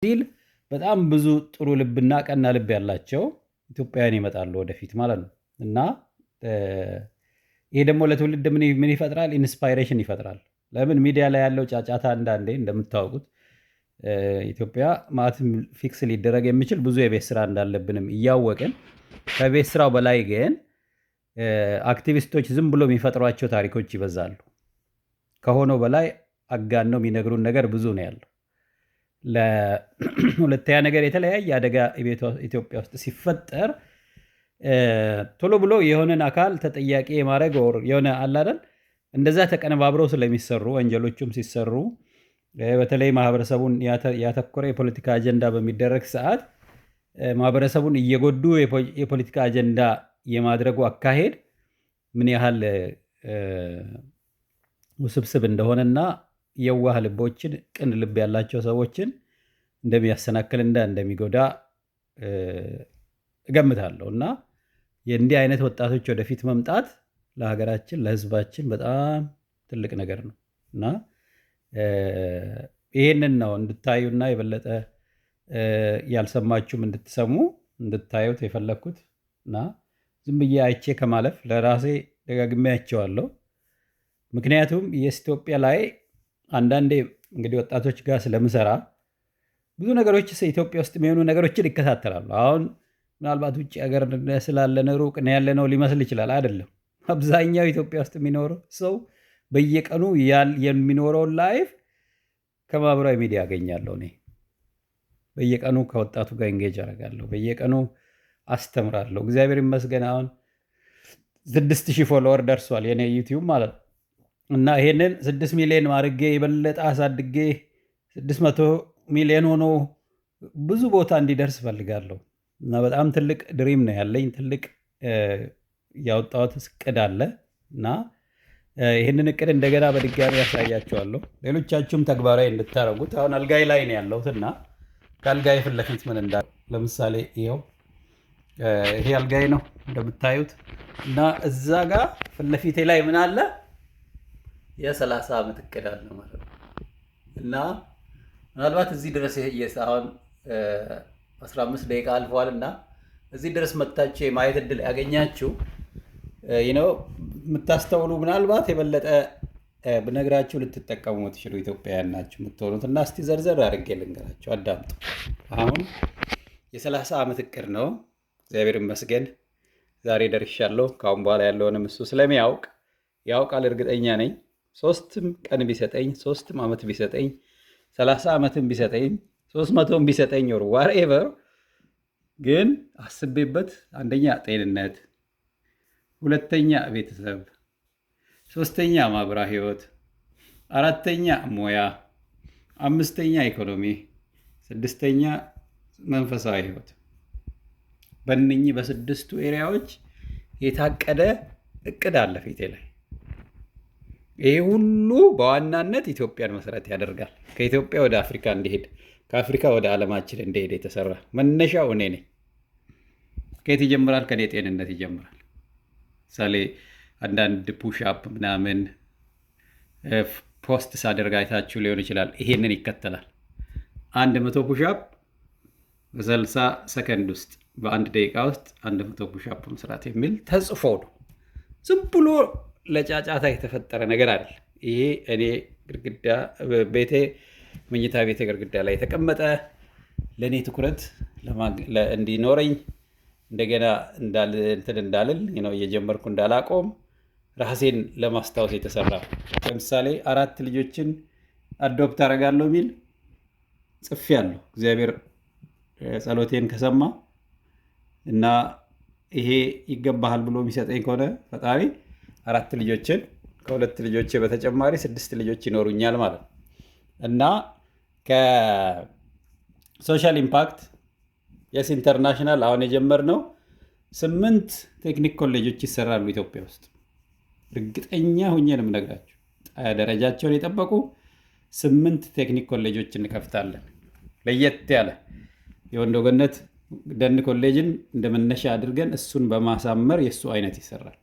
ሲል በጣም ብዙ ጥሩ ልብና ቀና ልብ ያላቸው ኢትዮጵያውያን ይመጣሉ ወደፊት ማለት ነው። እና ይሄ ደግሞ ለትውልድ ምን ይፈጥራል? ኢንስፓይሬሽን ይፈጥራል። ለምን ሚዲያ ላይ ያለው ጫጫታ አንዳንዴ እንደምታውቁት ኢትዮጵያ ማለትም ፊክስ ሊደረግ የሚችል ብዙ የቤት ስራ እንዳለብንም እያወቅን ከቤት ስራው በላይ ግን አክቲቪስቶች ዝም ብሎ የሚፈጥሯቸው ታሪኮች ይበዛሉ። ከሆነው በላይ አጋነው የሚነግሩን ነገር ብዙ ነው ያለው። ለሁለተኛ ነገር የተለያየ አደጋ ኢትዮጵያ ውስጥ ሲፈጠር ቶሎ ብሎ የሆነን አካል ተጠያቂ የማድረግ የሆነ አላደል እንደዛ ተቀነባብረው ስለሚሰሩ ወንጀሎቹም ሲሰሩ በተለይ ማህበረሰቡን ያተኮረ የፖለቲካ አጀንዳ በሚደረግ ሰዓት ማህበረሰቡን እየጎዱ የፖለቲካ አጀንዳ የማድረጉ አካሄድ ምን ያህል ውስብስብ እንደሆነና የዋህ ልቦችን ቅን ልብ ያላቸው ሰዎችን እንደሚያሰናክልና እንደሚጎዳ እገምታለሁ። እና የእንዲህ አይነት ወጣቶች ወደፊት መምጣት ለሀገራችን ለሕዝባችን በጣም ትልቅ ነገር ነው እና ይህንን ነው እንድታዩና የበለጠ ያልሰማችሁም እንድትሰሙ እንድታዩት የፈለግኩት እና ዝም ብዬ አይቼ ከማለፍ ለራሴ ደጋግሜ አይቼዋለሁ። ምክንያቱም የኢትዮጵያ ላይ አንዳንዴ እንግዲህ ወጣቶች ጋር ስለምሰራ ብዙ ነገሮች ኢትዮጵያ ውስጥ የሚሆኑ ነገሮችን ይከታተላሉ። አሁን ምናልባት ውጭ ሀገር ስላለን ሩቅ ነው ያለነው ሊመስል ይችላል። አይደለም። አብዛኛው ኢትዮጵያ ውስጥ የሚኖረው ሰው በየቀኑ የሚኖረውን ላይፍ ከማህበራዊ ሚዲያ ያገኛለሁ። እኔ በየቀኑ ከወጣቱ ጋር ኢንጌጅ አደርጋለሁ። በየቀኑ አስተምራለሁ። እግዚአብሔር ይመስገን አሁን 6000 ፎሎወር ደርሷል የኔ ዩቲዩብ ማለት ነው። እና ይሄንን 6 ሚሊዮን አድርጌ የበለጠ አሳድጌ 600 ሚሊዮን ሆኖ ብዙ ቦታ እንዲደርስ ፈልጋለሁ። እና በጣም ትልቅ ድሪም ነው ያለኝ። ትልቅ ያወጣሁት እቅድ አለ እና ይህንን እቅድ እንደገና በድጋሚ ያሳያቸዋለሁ። ሌሎቻችሁም ተግባራዊ እንድታደርጉት። አሁን አልጋይ ላይ ነው ያለሁት እና ከአልጋይ ፊት ለፊት ምን እንዳለ ለምሳሌ ይኸው ይሄ አልጋይ ነው እንደምታዩት እና እዛ ጋር ፊት ለፊቴ ላይ ምን አለ? የ30 ዓመት እቅድ አለ ማለት ነው። እና ምናልባት እዚህ ድረስ አሁን 15 ደቂቃ አልፈዋል እና እዚህ ድረስ መጥታችሁ የማየት እድል ያገኛችሁ የምታስተውሉ ምናልባት የበለጠ ብነግራችሁ ልትጠቀሙ የምትችሉ ኢትዮጵያውያን ናችሁ የምትሆኑት። እና እስቲ ዘርዘር አድርጌ ልንገራችሁ፣ አዳምጡ። አሁን የ30 ዓመት እቅድ ነው። እግዚአብሔር ይመስገን ዛሬ ደርሻለሁ። ከአሁን በኋላ ያለውንም እሱ ስለሚያውቅ ያውቃል፣ እርግጠኛ ነኝ። 3 ቀን ቢሰጠኝ 3 ዓመት ቢሰጠኝ 30 ዓመትም ቢሰጠኝ 300ም ቢሰጠኝ ወር ዋትኤቨር ግን አስቤበት፣ አንደኛ ጤንነት፣ ሁለተኛ ቤተሰብ፣ ሶስተኛ ማህበራዊ ህይወት፣ አራተኛ ሙያ፣ አምስተኛ ኢኮኖሚ፣ ስድስተኛ መንፈሳዊ ህይወት። በእነኚህ በስድስቱ ኤሪያዎች የታቀደ እቅድ አለ ፊቴ ላይ። ይሄ ሁሉ በዋናነት ኢትዮጵያን መሰረት ያደርጋል። ከኢትዮጵያ ወደ አፍሪካ እንዲሄድ፣ ከአፍሪካ ወደ ዓለማችን እንዲሄድ የተሰራ መነሻው እኔ ነኝ። ከየት ይጀምራል? ከኔ ጤንነት ይጀምራል። ምሳሌ አንዳንድ ፑሽአፕ ምናምን ፖስት ሳደርግ አይታችሁ ሊሆን ይችላል። ይሄንን ይከተላል። 100 ፑሽአፕ በ30 ሰከንድ ውስጥ በአንድ ደቂቃ ውስጥ 100 ፑሽአፕ መስራት የሚል ተጽፎ ነው። ዝም ብሎ ለጫጫታ የተፈጠረ ነገር አይደል። ይሄ እኔ ግድግዳ ቤቴ መኝታ ቤቴ ግድግዳ ላይ የተቀመጠ ለእኔ ትኩረት እንዲኖረኝ እንደገና እንትን እንዳልል እየጀመርኩ እንዳላቆም ራሴን ለማስታወስ የተሰራ። ለምሳሌ 4 ልጆችን አዶፕት አደርጋለሁ የሚል ጽፌያለሁ። እግዚአብሔር ጸሎቴን ከሰማ እና ይሄ ይገባሃል ብሎ የሚሰጠኝ ከሆነ ፈጣሪ 4 ልጆችን ከ2 ልጆቼ በተጨማሪ 6 ልጆች ይኖሩኛል ማለት ነው። እና ከሶሻል ኢምፓክት የስ ኢንተርናሽናል አሁን የጀመርነው 8 ቴክኒክ ኮሌጆች ይሰራሉ ኢትዮጵያ ውስጥ። እርግጠኛ ሁኜ ነው የምነግራችሁ። ደረጃቸውን የጠበቁ 8 ቴክኒክ ኮሌጆች እንከፍታለን። ለየት ያለ የወንዶ ገነት ደን ኮሌጅን እንደመነሻ አድርገን እሱን በማሳመር የእሱ አይነት ይሰራል።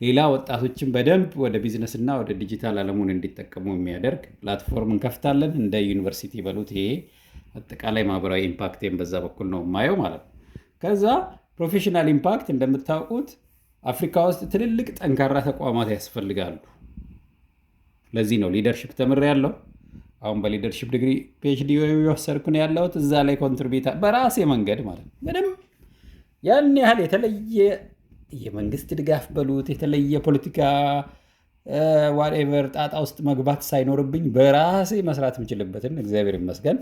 ሌላ ወጣቶችን በደንብ ወደ ቢዝነስና ወደ ዲጂታል ዓለሙን እንዲጠቀሙ የሚያደርግ ፕላትፎርም እንከፍታለን። እንደ ዩኒቨርሲቲ በሉት። ይሄ አጠቃላይ ማህበራዊ ኢምፓክቴን በዛ በኩል ነው የማየው ማለት ነው። ከዛ ፕሮፌሽናል ኢምፓክት እንደምታውቁት አፍሪካ ውስጥ ትልልቅ ጠንካራ ተቋማት ያስፈልጋሉ። ለዚህ ነው ሊደርሽፕ ተምሬያለሁ። አሁን በሊደርሽፕ ዲግሪ ፒኤችዲ የወሰድኩ ነው ያለሁት። እዛ ላይ ኮንትሪቢዩት በራሴ መንገድ ማለት ነው ምንም ያን ያህል የተለየ የመንግስት ድጋፍ በሉት የተለየ ፖለቲካ ዋትኤቨር ጣጣ ውስጥ መግባት ሳይኖርብኝ በራሴ መስራት የምችልበትን እግዚአብሔር ይመስገን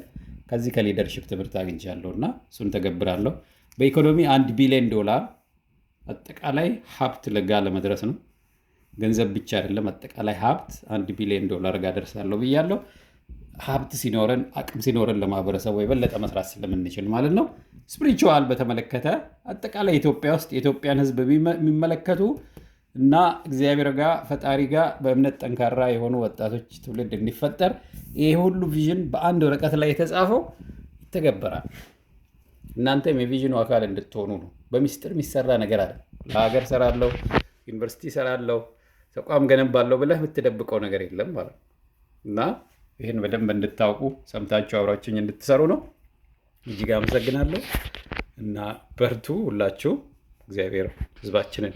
ከዚህ ከሊደርሽፕ ትምህርት አግኝቻለሁ እና እሱን ተገብራለሁ። በኢኮኖሚ $1 ቢሊዮን አጠቃላይ ሀብት ለጋ ለመድረስ ነው። ገንዘብ ብቻ አይደለም፣ አጠቃላይ ሀብት $1 ቢሊዮን ጋር ደርሳለሁ ብያለሁ። ሀብት ሲኖረን አቅም ሲኖረን ለማህበረሰቡ የበለጠ መስራት ስለምንችል ማለት ነው። ስፒሪቹዋል በተመለከተ አጠቃላይ ኢትዮጵያ ውስጥ የኢትዮጵያን ሕዝብ የሚመለከቱ እና እግዚአብሔር ጋር ፈጣሪ ጋር በእምነት ጠንካራ የሆኑ ወጣቶች ትውልድ እንዲፈጠር ይሄ ሁሉ ቪዥን በአንድ ወረቀት ላይ የተጻፈው ይተገበራል። እናንተም የቪዥኑ አካል እንድትሆኑ ነው። በሚስጥር የሚሰራ ነገር አለ። ለሀገር ሰራለሁ፣ ዩኒቨርሲቲ ሰራለሁ፣ ተቋም ገነባለሁ ብለህ የምትደብቀው ነገር የለም ማለት ነው እና ይህን በደንብ እንድታውቁ ሰምታችሁ አብራችሁኝ እንድትሰሩ ነው። እጅግ አመሰግናለሁ እና በርቱ ሁላችሁ። እግዚአብሔር ህዝባችንን